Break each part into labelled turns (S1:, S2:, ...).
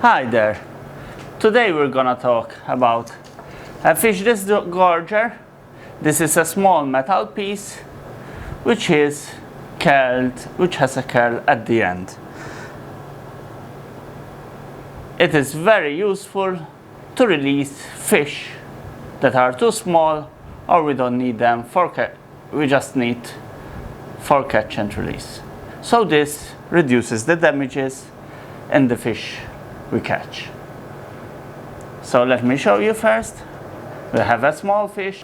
S1: Hi there. Today we're gonna talk about a fish disgorger. This is a small metal piece which has a curl at the end. It is very useful to release fish that are too small or we don't need them for we just need for catch and release. So this reduces the damages in the fish we catch. So let me show you first. We have a small fish.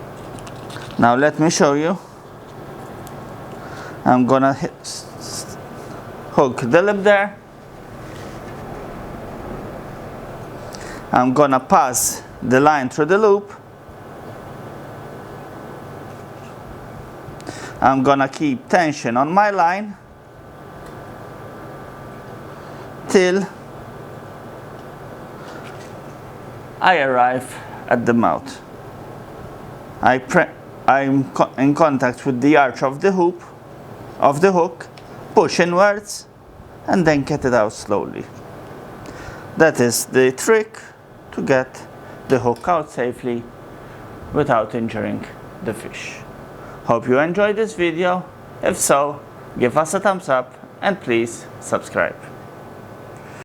S1: Now let me show you. I'm gonna hook the lip there. I'm gonna pass the line through the loop. I'm gonna keep tension on my line till I arrive at the mouth. I'm in contact with the arch of the hook, push inwards and then get it out slowly. That is the trick to get the hook out safely without injuring the fish. Hope you enjoyed this video. If so, give us a thumbs up and please subscribe.